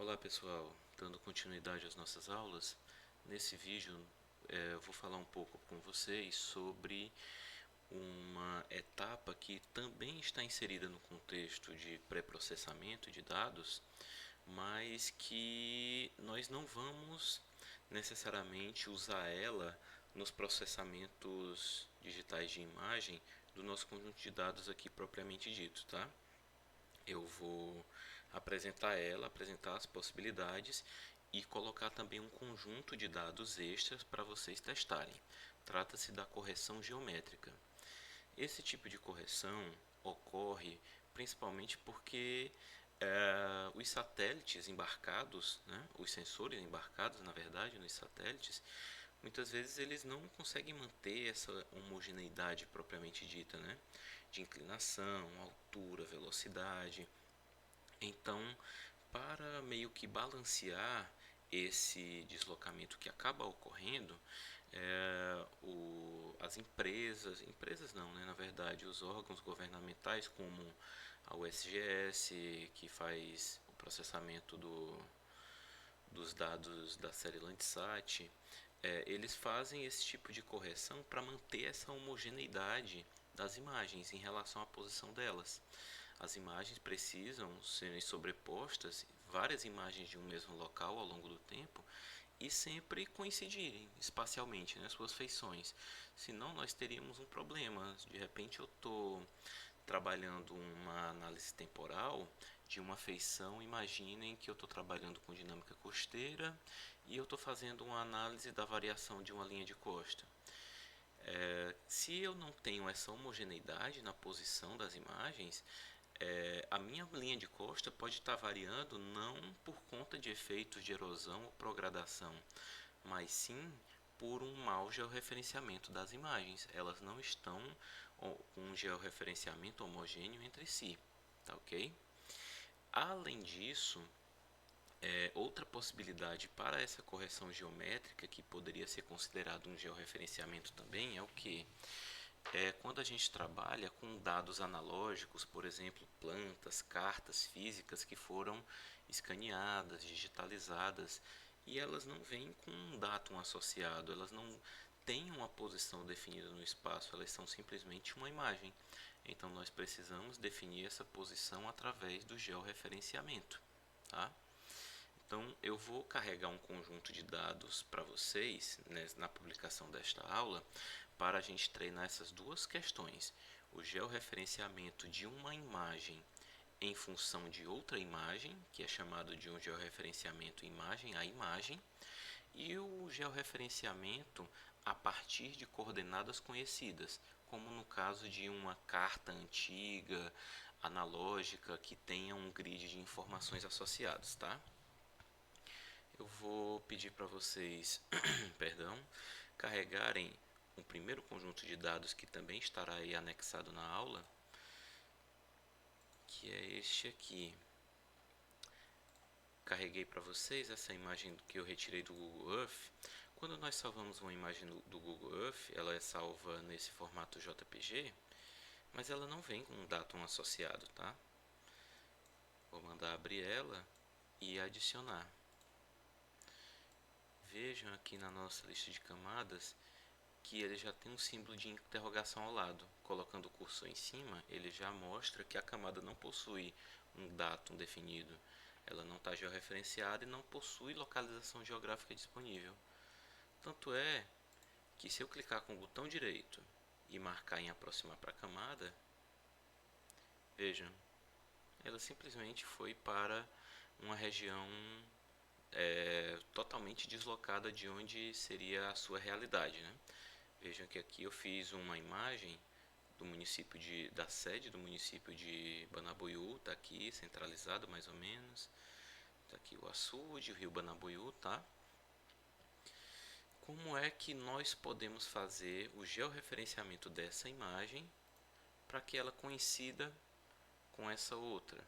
Olá pessoal, dando continuidade às nossas aulas, nesse vídeo eu vou falar um pouco com vocês sobre uma etapa que também está inserida no contexto de pré-processamento de dados, mas que nós não vamos necessariamente usar ela nos processamentos digitais de imagem do nosso conjunto de dados aqui propriamente dito, tá? Eu vou apresentar ela, apresentar as possibilidades e colocar também um conjunto de dados extras para vocês testarem. Trata-se da correção geométrica. Esse tipo de correção ocorre principalmente porque os satélites embarcados, né, os sensores embarcados, na verdade, nos satélites, muitas vezes eles não conseguem manter essa homogeneidade propriamente dita, né, de inclinação, altura, velocidade. Então, para meio que balancear esse deslocamento que acaba ocorrendo, as empresas não, né, na verdade, os órgãos governamentais como a USGS, que faz o processamento dos dados da série Landsat, eles fazem esse tipo de correção para manter essa homogeneidade das imagens em relação à posição delas. As imagens precisam serem sobrepostas, várias imagens de um mesmo local ao longo do tempo, e sempre coincidirem espacialmente, né, suas feições. Senão nós teríamos um problema. De repente eu estou trabalhando uma análise temporal de uma feição. Imaginem que eu estou trabalhando com dinâmica costeira e eu estou fazendo uma análise da variação de uma linha de costa. Se eu não tenho essa homogeneidade na posição das imagens, a minha linha de costa pode estar variando não por conta de efeitos de erosão ou progradação, mas sim por um mau georreferenciamento das imagens. Elas não estão com um georreferenciamento homogêneo entre si, tá ok? Além disso, outra possibilidade para essa correção geométrica, que poderia ser considerado um georreferenciamento também, é o que? Quando a gente trabalha com dados analógicos, por exemplo, plantas, cartas físicas que foram escaneadas, digitalizadas, e elas não vêm com um datum associado, elas não têm uma posição definida no espaço, elas são simplesmente uma imagem. Então nós precisamos definir essa posição através do georreferenciamento, tá? Então, eu vou carregar um conjunto de dados para vocês, né, na publicação desta aula, para a gente treinar essas duas questões: o georreferenciamento de uma imagem em função de outra imagem, que é chamado de um georreferenciamento imagem a imagem, e o georreferenciamento a partir de coordenadas conhecidas, como no caso de uma carta antiga, analógica, que tenha um grid de informações associados, tá? Eu vou pedir para vocês, perdão, carregarem um primeiro conjunto de dados que também estará aí anexado na aula, que é este aqui. Carreguei para vocês essa imagem que eu retirei do Google Earth. Quando nós salvamos uma imagem do Google Earth, ela é salva nesse formato JPG, mas ela não vem com um datum associado, tá? Vou mandar abrir ela e adicionar. Vejam aqui na nossa lista de camadas que ele já tem um símbolo de interrogação ao lado. Colocando o cursor em cima, ele já mostra que a camada não possui um datum definido. Ela não está georreferenciada e não possui localização geográfica disponível. Tanto é que se eu clicar com o botão direito e marcar em aproximar para a camada, vejam, ela simplesmente foi para uma região totalmente deslocada de onde seria a sua realidade, né? Vejam que aqui eu fiz uma imagem do município da sede do município de Banabuiú, está aqui centralizado mais ou menos. Está aqui o açude, o rio Banabuiú, tá? Como é que nós podemos fazer o georreferenciamento dessa imagem para que ela coincida com essa outra?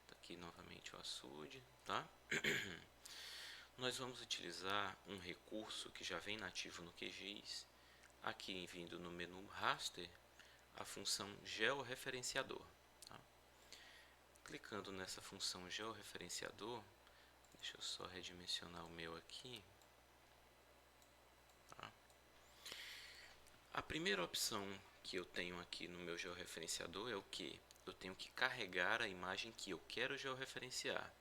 Está aqui novamente o açude, tá? Nós vamos utilizar um recurso que já vem nativo no QGIS, aqui vindo no menu Raster, a função georreferenciador. Tá? Clicando nessa função georreferenciador, Deixa eu só redimensionar o meu aqui. Tá? A primeira opção que eu tenho aqui no meu georreferenciador é o que? Eu tenho que carregar a imagem que eu quero georreferenciar.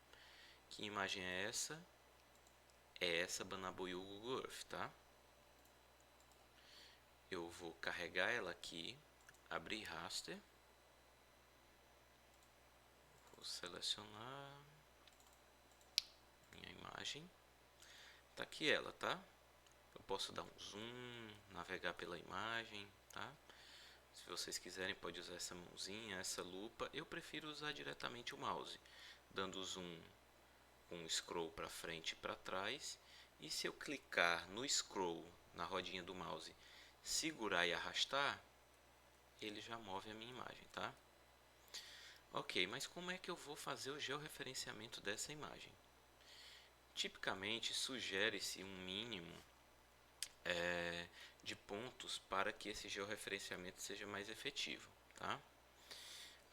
Que imagem é essa? É essa Banabuiú Google Earth, tá? Eu vou carregar ela aqui, abrir raster, vou selecionar minha imagem, tá aqui ela, tá? Eu posso dar um zoom, navegar pela imagem, tá? Se vocês quiserem pode usar essa mãozinha, essa lupa, eu prefiro usar diretamente o mouse, dando zoom com o scroll para frente e para trás, e se eu clicar no scroll, na rodinha do mouse, segurar e arrastar, ele já move a minha imagem, tá? Ok, mas como é que eu vou fazer o georreferenciamento dessa imagem? Tipicamente, sugere-se um mínimo de pontos para que esse georreferenciamento seja mais efetivo, tá?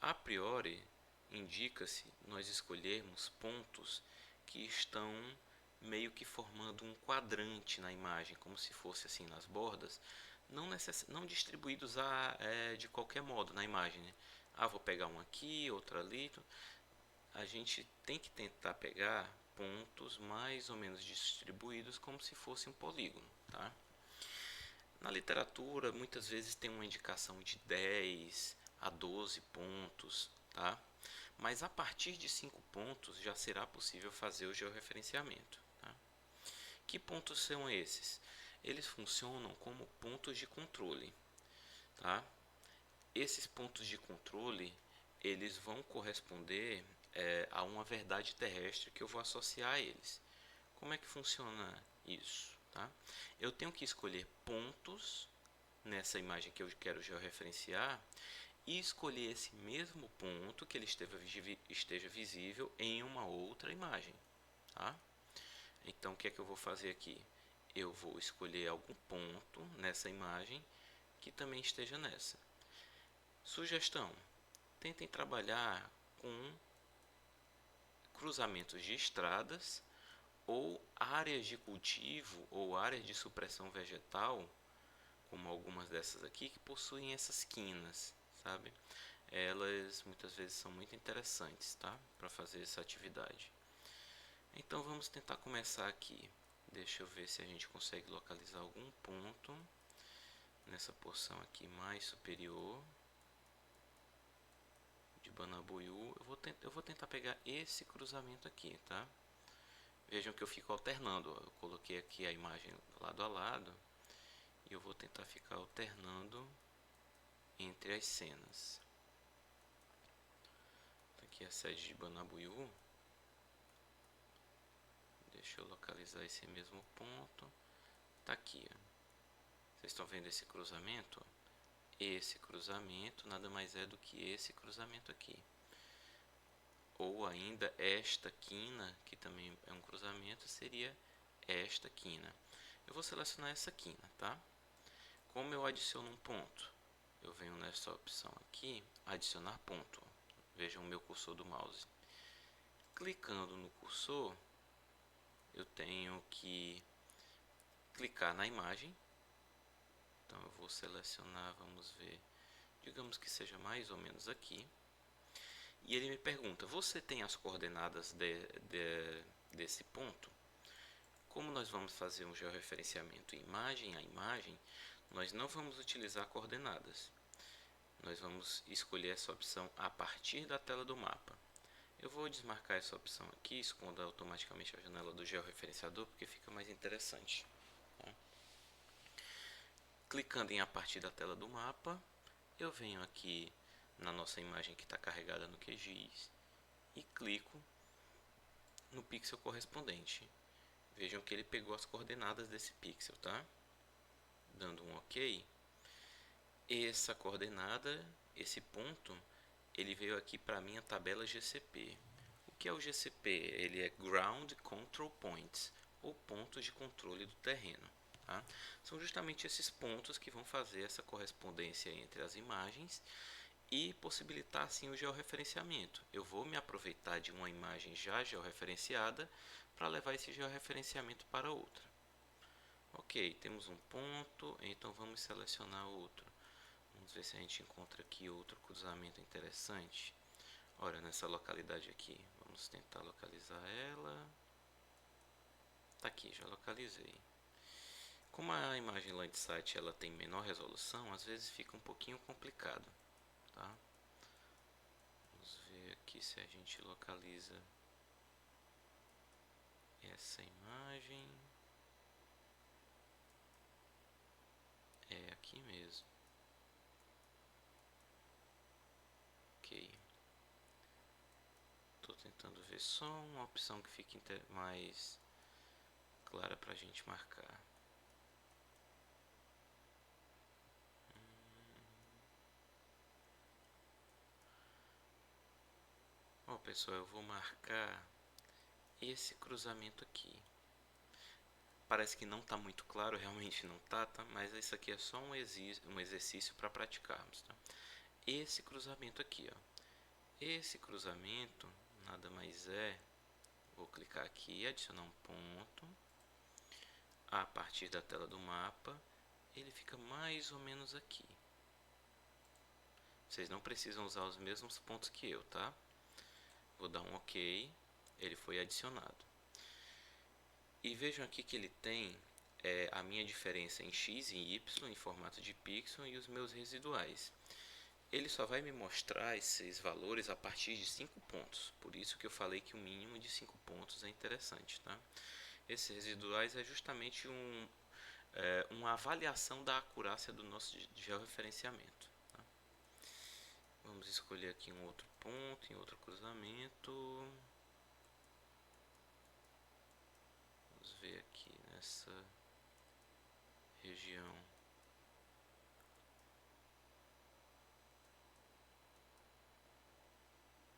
A priori, indica-se nós escolhermos pontos que estão meio que formando um quadrante na imagem, como se fosse assim nas bordas, não distribuídos de qualquer modo na imagem, né? Vou pegar um aqui, outro ali. A gente tem que tentar pegar pontos mais ou menos distribuídos como se fosse um polígono, tá? Na literatura, muitas vezes tem uma indicação de 10 a 12 pontos, tá? Mas a partir de 5 pontos já será possível fazer o georreferenciamento. Tá? Que pontos são esses? Eles funcionam como pontos de controle. Tá? Esses pontos de controle eles vão corresponder a uma verdade terrestre que eu vou associar a eles. Como é que funciona isso? Tá? Eu tenho que escolher pontos nessa imagem que eu quero georreferenciar e escolher esse mesmo ponto que ele esteja visível em uma outra imagem. Tá? Então, o que é que eu vou fazer aqui? Eu vou escolher algum ponto nessa imagem que também esteja nessa. Sugestão: tentem trabalhar com cruzamentos de estradas ou áreas de cultivo ou áreas de supressão vegetal, como algumas dessas aqui, que possuem essas quinas, sabe? Elas muitas vezes são muito interessantes, tá? Para fazer essa atividade. Então vamos tentar começar aqui. Deixa eu ver se a gente consegue localizar algum ponto nessa porção aqui mais superior de Banabuiú. Eu vou tentar pegar esse cruzamento aqui, tá? Vejam que eu fico alternando. Eu coloquei aqui a imagem lado a lado e eu vou tentar ficar alternando entre as cenas. Aqui é a sede de Banabuiú. Deixa eu localizar esse mesmo ponto. Tá aqui, ó. Vocês estão vendo esse cruzamento? Esse cruzamento nada mais é do que esse cruzamento aqui. Ou ainda esta quina, que também é um cruzamento, seria esta quina. Eu vou selecionar essa quina, tá? Como eu adiciono um ponto? Eu venho nessa opção aqui, adicionar ponto. Vejam o meu cursor do mouse. Clicando no cursor, eu tenho que clicar na imagem. Então eu vou selecionar, vamos ver, digamos que seja mais ou menos aqui. E ele me pergunta: você tem as coordenadas desse ponto? Como nós vamos fazer um georreferenciamento imagem a imagem, nós não vamos utilizar coordenadas. Nós vamos escolher essa opção a partir da tela do mapa. Eu vou desmarcar essa opção aqui, esconda automaticamente a janela do georreferenciador, porque fica mais interessante. Tá? Clicando em a partir da tela do mapa, eu venho aqui na nossa imagem que está carregada no QGIS e clico no pixel correspondente. Vejam que ele pegou as coordenadas desse pixel, tá? Dando um OK. Essa coordenada, esse ponto, ele veio aqui para a minha tabela GCP. O que é o GCP? Ele é Ground Control Points, ou pontos de controle do terreno. Tá? São justamente esses pontos que vão fazer essa correspondência entre as imagens e possibilitar assim o georreferenciamento. Eu vou me aproveitar de uma imagem já georreferenciada para levar esse georreferenciamento para outra. Ok, temos um ponto, então vamos selecionar outro. Vamos ver se a gente encontra aqui outro cruzamento interessante. Olha, nessa localidade aqui, vamos tentar localizar ela. Tá aqui, já localizei. Como a imagem Landsat ela tem menor resolução, às vezes fica um pouquinho complicado, tá? Vamos ver aqui se a gente localiza essa imagem. É aqui mesmo. Ok. Estou tentando ver só uma opção que fique mais clara para a gente marcar. Bom, pessoal, eu vou marcar esse cruzamento aqui. Parece que não está muito claro, realmente não está, tá? Mas isso aqui é só um exercício para praticarmos. Tá? Esse cruzamento aqui, ó. Esse cruzamento nada mais é, vou clicar aqui e adicionar um ponto. A partir da tela do mapa, ele fica mais ou menos aqui. Vocês não precisam usar os mesmos pontos que eu, tá? Vou dar um OK, ele foi adicionado. E vejam aqui que ele tem a minha diferença em x e y em formato de pixel e os meus residuais. Ele só vai me mostrar esses valores a partir de 5 pontos. Por isso que eu falei que o mínimo de 5 pontos é interessante. Tá? Esses residuais é justamente uma avaliação da acurácia do nosso georreferenciamento. Tá? Vamos escolher aqui um outro ponto, em outro cruzamento. Vamos ver aqui nessa região.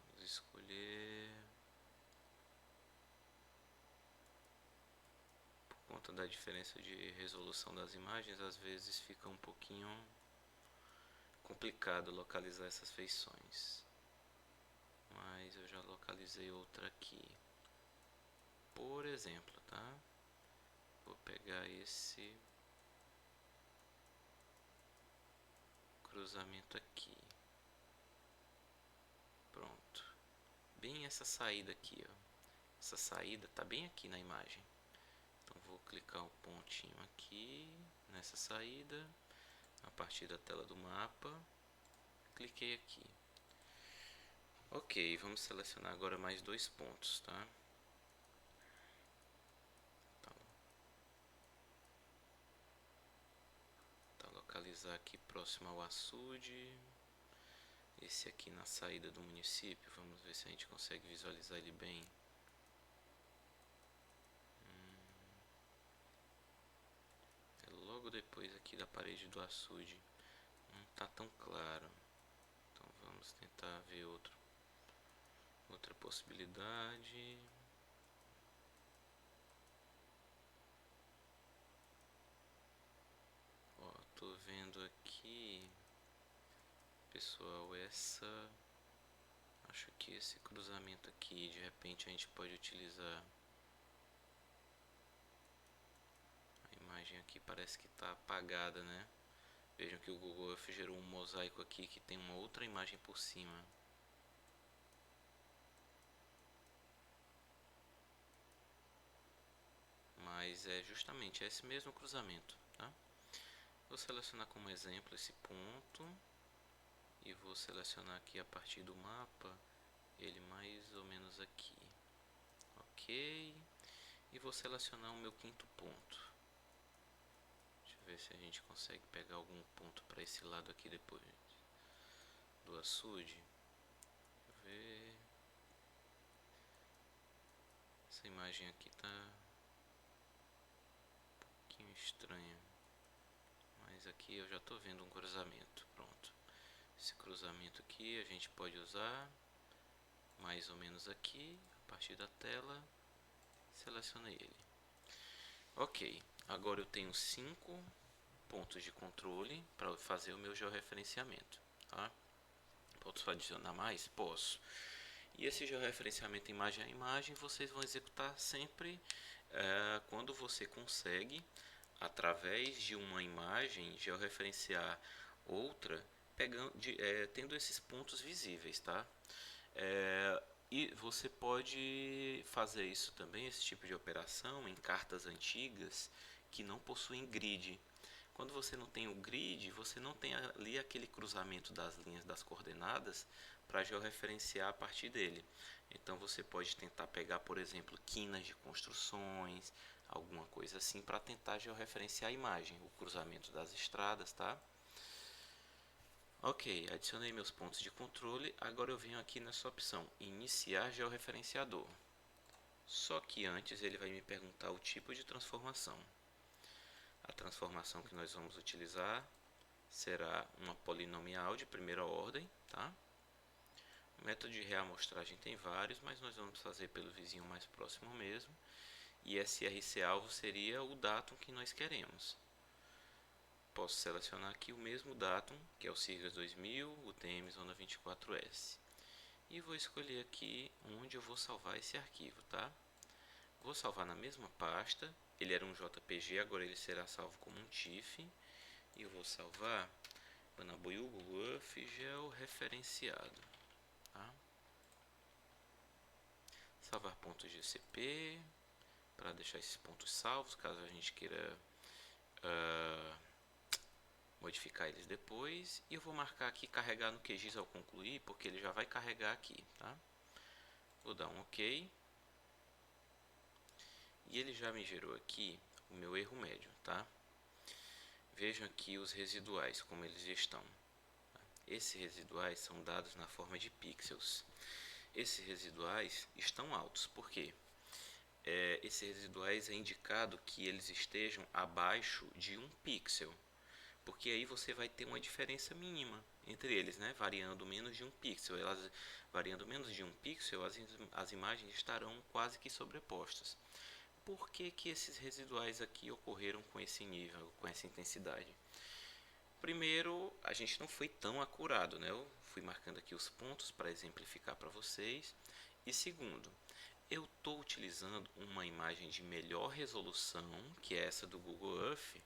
Vamos escolher. Por conta da diferença de resolução das imagens, às vezes fica um pouquinho complicado localizar essas feições. Mas eu já localizei outra aqui. Por exemplo, tá? Vou pegar esse cruzamento aqui. Pronto. Bem essa saída aqui, ó. Essa saída tá bem aqui na imagem. Então vou clicar um pontinho aqui nessa saída, a partir da tela do mapa. Cliquei aqui. Ok, vamos selecionar agora mais 2 pontos, tá? Tá, localizar aqui próximo ao açude. Esse aqui na saída do município, vamos ver se a gente consegue visualizar ele bem. É logo depois aqui da parede do açude. Não tá tão claro. Então vamos tentar ver outra possibilidade. Ó, tô vendo aqui, pessoal, acho que esse cruzamento aqui, de repente a gente pode utilizar. A imagem aqui parece que está apagada, né? Vejam que o Google Earth gerou um mosaico aqui que tem uma outra imagem por cima. Mas é justamente esse mesmo cruzamento, tá? Vou selecionar como exemplo esse ponto e vou selecionar aqui a partir do mapa ele mais ou menos aqui. Ok, e vou selecionar o meu quinto ponto. Deixa eu ver se a gente consegue pegar algum ponto para esse lado aqui depois do açude. Deixa eu ver. Essa imagem aqui tá um pouquinho estranha, mas aqui eu já estou vendo um cruzamento. Pronto, esse cruzamento aqui a gente pode usar mais ou menos aqui, a partir da tela, seleciona ele. Ok, agora eu tenho 5 pontos de controle para fazer o meu georreferenciamento, tá? Posso adicionar mais? Posso. E esse georreferenciamento imagem a imagem vocês vão executar sempre quando você consegue, através de uma imagem, georreferenciar outra, tendo esses pontos visíveis, tá? E você pode fazer isso também, esse tipo de operação, em cartas antigas que não possuem grid. Quando você não tem o grid, você não tem ali aquele cruzamento das linhas das coordenadas para georreferenciar a partir dele. Então você pode tentar pegar, por exemplo, quinas de construções, alguma coisa assim, para tentar georreferenciar a imagem, o cruzamento das estradas, tá? Ok, adicionei meus pontos de controle, agora eu venho aqui nessa opção, iniciar georreferenciador. Só que antes ele vai me perguntar o tipo de transformação. A transformação que nós vamos utilizar será uma polinomial de primeira ordem, tá? O método de reamostragem tem vários, mas nós vamos fazer pelo vizinho mais próximo mesmo. E SRC alvo seria o datum que nós queremos. Posso selecionar aqui o mesmo datum, que é o Sigras 2000, UTM Zona 24S. E vou escolher aqui onde eu vou salvar esse arquivo, tá? Vou salvar na mesma pasta. Ele era um JPG, agora ele será salvo como um TIFF. E eu vou salvar Banabuiú Google Earth georreferenciado. Tá? Salvar pontos GCP para deixar esses pontos salvos, caso a gente queira modificar eles depois. E eu vou marcar aqui carregar no QGIS ao concluir, porque ele já vai carregar aqui, tá? Vou dar um OK. E ele já me gerou aqui o meu erro médio, tá? Vejam aqui os residuais, como eles estão. Esses residuais são dados na forma de pixels. Esses residuais estão altos, por quê? Esses residuais é indicado que eles estejam abaixo de 1 pixel, porque aí você vai ter uma diferença mínima entre eles, né? Variando menos de 1 pixel. Variando menos de 1 pixel, as imagens estarão quase que sobrepostas. Por que que esses residuais aqui ocorreram com esse nível, com essa intensidade? Primeiro, a gente não foi tão acurado, né? Eu fui marcando aqui os pontos para exemplificar para vocês. E segundo, eu estou utilizando uma imagem de melhor resolução, que é essa do Google Earth.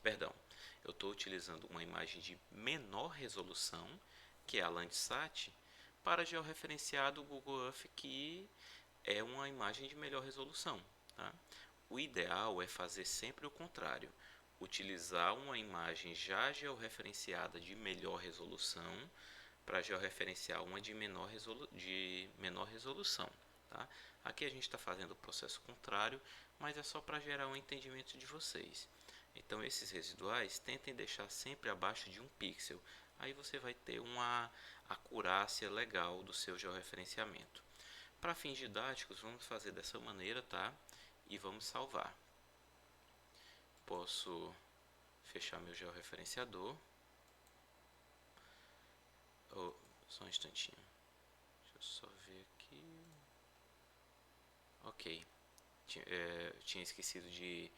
Perdão, eu estou utilizando uma imagem de menor resolução, que é a Landsat, para georreferenciar do Google Earth, que é uma imagem de melhor resolução. Tá? O ideal é fazer sempre o contrário, utilizar uma imagem já georreferenciada de melhor resolução para georreferenciar uma de menor resolução. Tá? Aqui a gente está fazendo o processo contrário, mas é só para gerar um entendimento de vocês. Então esses residuais tentem deixar sempre abaixo de 1 pixel, aí você vai ter uma acurácia legal do seu georreferenciamento. Para fins didáticos, vamos fazer dessa maneira, tá? E vamos salvar. Posso fechar meu georreferenciador. Só um instantinho. Deixa eu só ver aqui. Ok. Tinha esquecido de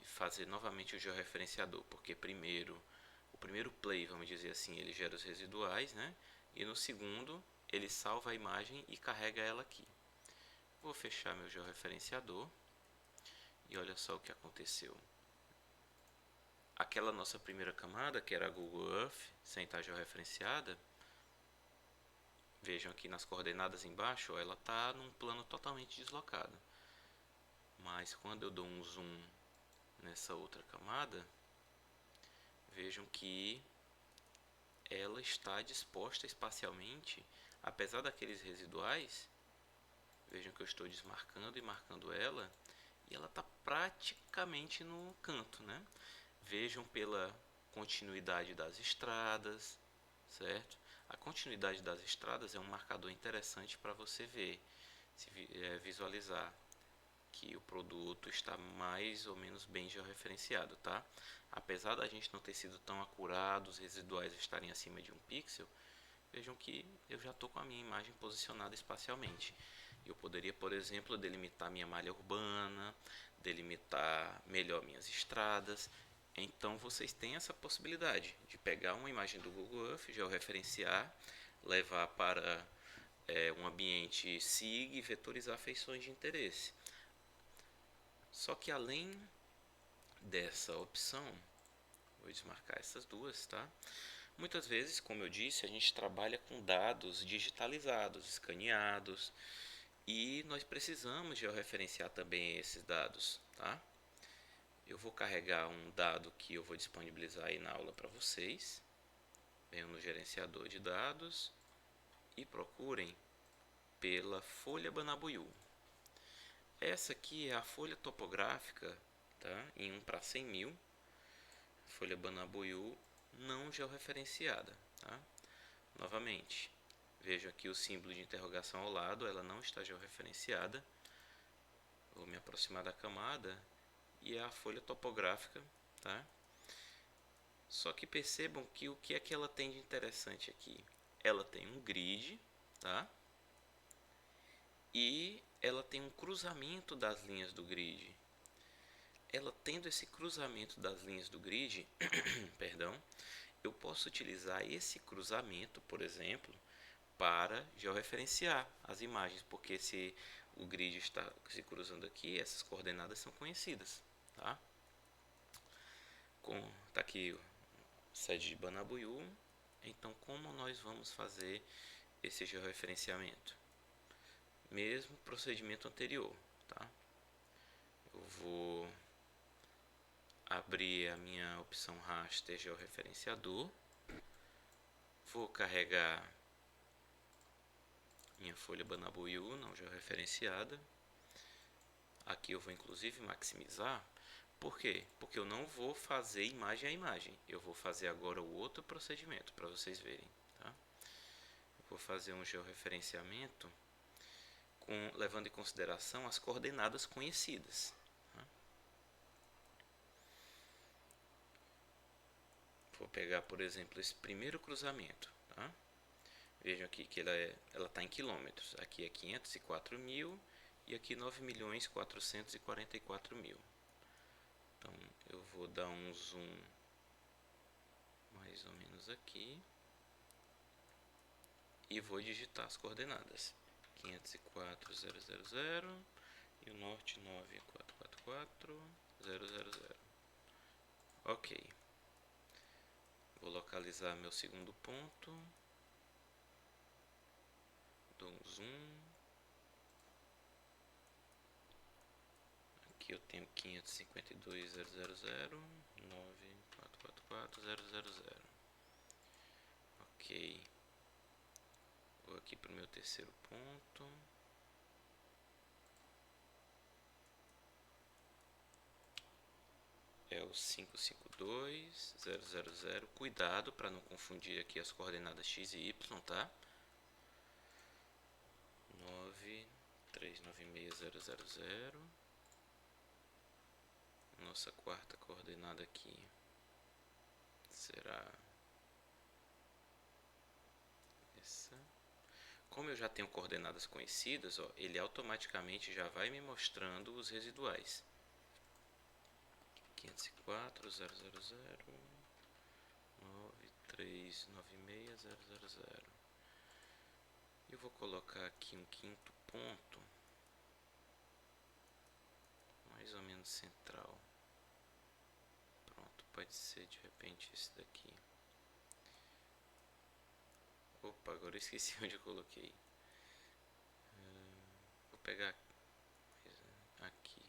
fazer novamente o georreferenciador, porque o primeiro play, vamos dizer assim, ele gera os residuais, né? E no segundo, ele salva a imagem e carrega ela aqui. Vou fechar meu georreferenciador. E olha só o que aconteceu. Aquela nossa primeira camada, que era a Google Earth, sem estar georreferenciada, vejam aqui nas coordenadas embaixo, ela está num plano totalmente deslocado. Mas quando eu dou um zoom nessa outra camada, vejam que ela está disposta espacialmente, apesar daqueles residuais. Vejam que eu estou desmarcando e marcando ela, e ela está praticamente no canto, né? Vejam pela continuidade das estradas, certo? A continuidade das estradas é um marcador interessante para você ver, visualizar que o produto está mais ou menos bem georreferenciado, tá? Apesar da gente não ter sido tão acurado, os residuais estarem acima de 1 pixel, vejam que eu já estou com a minha imagem posicionada espacialmente. Eu poderia, por exemplo, delimitar minha malha urbana, delimitar melhor minhas estradas. Então vocês têm essa possibilidade de pegar uma imagem do Google Earth, georreferenciar, levar para um ambiente SIG e vetorizar feições de interesse. Só que além dessa opção, vou desmarcar essas duas, tá? Muitas vezes, como eu disse, a gente trabalha com dados digitalizados, escaneados, e nós precisamos georreferenciar também esses dados, tá? Eu vou carregar um dado que eu vou disponibilizar aí na aula para vocês. Venham no gerenciador de dados e procurem pela folha Banabuyu. Essa aqui é a folha topográfica, tá? Em 1/100.000, folha Banabuyu não georreferenciada, tá? Novamente, vejo aqui o símbolo de interrogação ao lado, ela não está georreferenciada. Vou me aproximar da camada e é a folha topográfica, tá? Só que percebam que o que é que ela tem de interessante aqui? Ela tem um grid, tá? E ela tem um cruzamento das linhas do grid. Ela tendo esse cruzamento das linhas do grid, perdão, eu posso utilizar esse cruzamento, por exemplo, para georreferenciar as imagens, porque se o grid está se cruzando aqui, essas coordenadas são conhecidas, tá? Tá aqui sede de Banabuyu. Então, como nós vamos fazer esse georreferenciamento? Mesmo procedimento anterior, tá? Eu vou abrir a minha opção raster georreferenciador, vou carregar minha folha Banabuyu não georreferenciada. Aqui eu vou inclusive maximizar. Por quê? Porque eu não vou fazer imagem a imagem. Eu vou fazer agora o outro procedimento para vocês verem, tá? Eu vou fazer um georreferenciamento levando em consideração as coordenadas conhecidas, tá? Vou pegar, por exemplo, esse primeiro cruzamento, tá? Vejam aqui que ela está em quilômetros. Aqui é 504.000 e aqui 9.444.000. Então, eu vou dar um zoom mais ou menos aqui e vou digitar as coordenadas. 504.000 e o norte 9.444.000. Ok. Vou localizar meu segundo ponto. Dou um zoom. Aqui eu tenho 552.000, 9.444.000. Ok. Vou aqui para o meu terceiro ponto. É o 552.000. Cuidado para não confundir aqui as coordenadas x e y, tá? 9.396.000. Nossa quarta coordenada aqui será essa. Como eu já tenho coordenadas conhecidas, ó, ele automaticamente já vai me mostrando os residuais. 504.000, 9.396.000. Eu vou colocar aqui um quinto ponto, mais ou menos central. Pronto, pode ser de repente esse daqui. Opa, agora eu esqueci onde eu coloquei. Vou pegar aqui.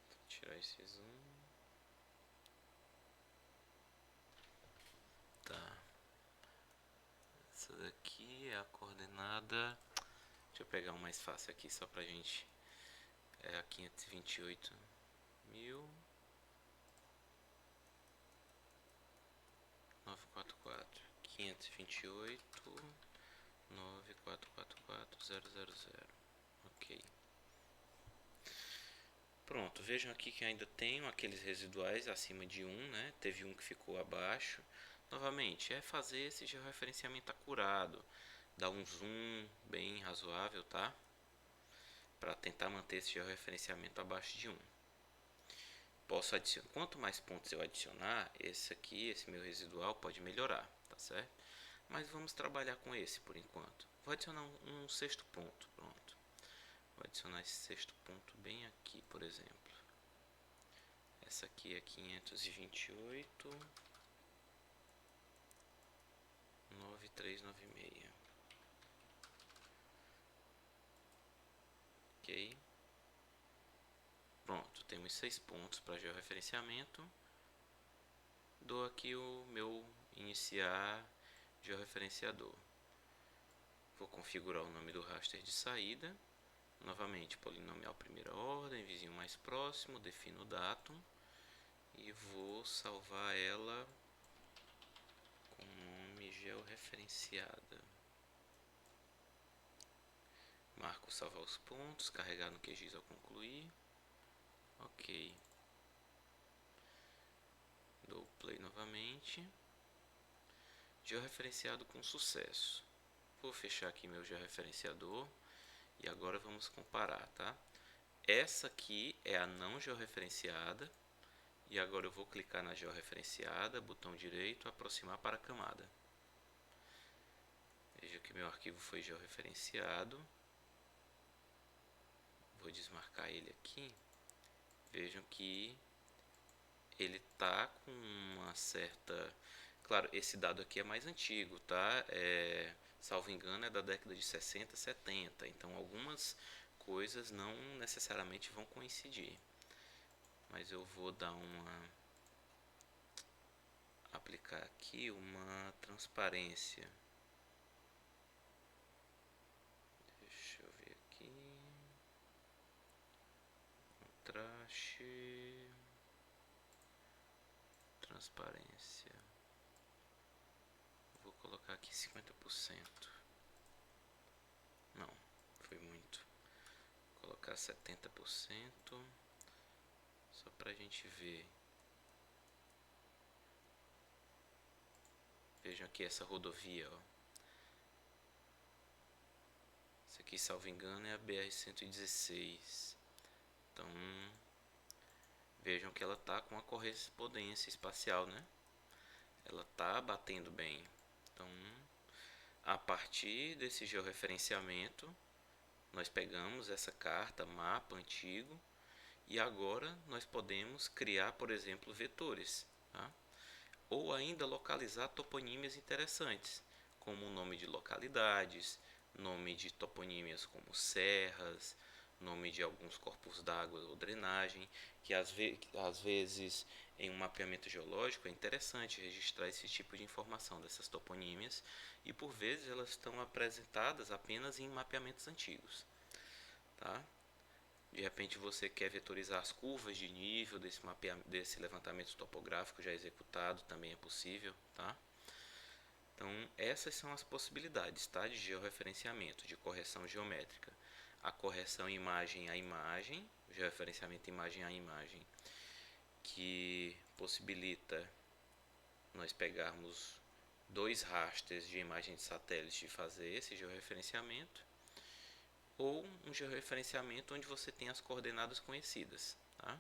Vou tirar esse zoom. Tá. Essa daqui é a coordenada. Deixa eu pegar um mais fácil aqui só pra gente. É a 528.000. 944 528 9.444.000. Ok. Pronto, vejam aqui que ainda tenho aqueles residuais acima de 1, né? Teve um que ficou abaixo. Novamente, é fazer esse georreferenciamento acurado. Dar um zoom bem razoável, tá? Para tentar manter esse georreferenciamento abaixo de 1. posso adicionar. Quanto mais pontos eu adicionar, esse meu residual pode melhorar, tá certo? Mas vamos trabalhar com esse por enquanto. Vou adicionar um sexto ponto, pronto. Vou adicionar esse sexto ponto bem aqui, por exemplo. Essa aqui é 528, 9396. Ok. Pronto, temos 6 pontos para georreferenciamento. Dou aqui o meu iniciar georreferenciador. Vou configurar o nome do raster de saída. Novamente, polinomial primeira ordem, vizinho mais próximo, defino o datum e vou salvar ela com nome georreferenciada. Marco salvar os pontos, carregar no QGIS ao concluir. Ok. Dou play novamente. Georreferenciado com sucesso. Vou fechar aqui meu georreferenciador e agora vamos comparar, tá? Essa aqui é a não georreferenciada e agora eu vou clicar na georreferenciada, botão direito, aproximar para a camada. Veja que meu arquivo foi georreferenciado. Vou desmarcar ele aqui. Vejam que ele está com uma certa... Claro, esse dado aqui é mais antigo, tá? Salvo engano, é da década de 60, 70. Então, algumas coisas não necessariamente vão coincidir. Mas eu vou dar aplicar aqui uma transparência. Deixa eu ver aqui. Contraste. Transparência. Vou colocar aqui 50%. Não, foi muito. Vou colocar 70%. Só pra gente ver. Vejam aqui essa rodovia, ó. Essa aqui, salvo engano, é a BR-116. Então, vejam que ela está com a correspondência espacial, né? Ela está batendo bem. Então, a partir desse georreferenciamento, nós pegamos essa carta, mapa antigo, e agora nós podemos criar, por exemplo, vetores, tá? Ou ainda localizar toponímias interessantes, como o nome de localidades, nome de toponímias como serras, nome de alguns corpos d'água ou drenagem, que às vezes em um mapeamento geológico é interessante registrar esse tipo de informação dessas toponímias e por vezes elas estão apresentadas apenas em mapeamentos antigos, tá? De repente você quer vetorizar as curvas de nível desse levantamento topográfico já executado, também é possível, tá? Então, essas são as possibilidades, tá? De georreferenciamento, de correção geométrica. A correção imagem a imagem, o georreferenciamento imagem a imagem, que possibilita nós pegarmos 2 rasters de imagem de satélite e fazer esse georreferenciamento, ou um georreferenciamento onde você tem as coordenadas conhecidas, tá?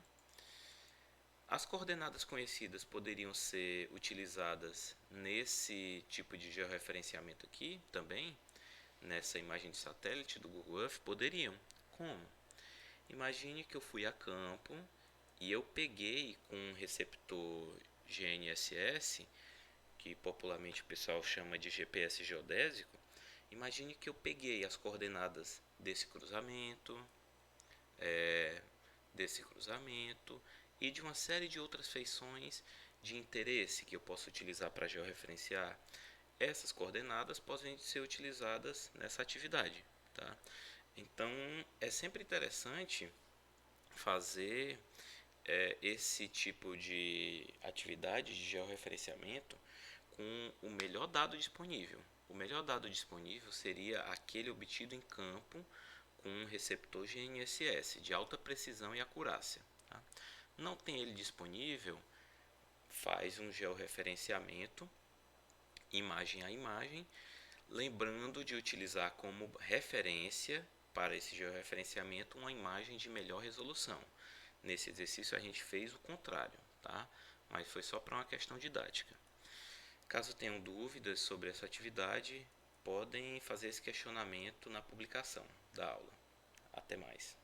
As coordenadas conhecidas poderiam ser utilizadas nesse tipo de georreferenciamento aqui também, nessa imagem de satélite do Google Earth, poderiam. Como? Imagine que eu fui a campo e eu peguei com um receptor GNSS, que popularmente o pessoal chama de GPS geodésico. Imagine que eu peguei as coordenadas desse cruzamento, e de uma série de outras feições de interesse que eu posso utilizar para georreferenciar. Essas coordenadas podem ser utilizadas nessa atividade, tá? Então, é sempre interessante fazer esse tipo de atividade de georreferenciamento com o melhor dado disponível. O melhor dado disponível seria aquele obtido em campo com um receptor GNSS de alta precisão e acurácia, tá? Não tem ele disponível, faz um georreferenciamento imagem a imagem, lembrando de utilizar como referência para esse georreferenciamento uma imagem de melhor resolução. Nesse exercício a gente fez o contrário, tá? Mas foi só para uma questão didática. Caso tenham dúvidas sobre essa atividade, podem fazer esse questionamento na publicação da aula. Até mais.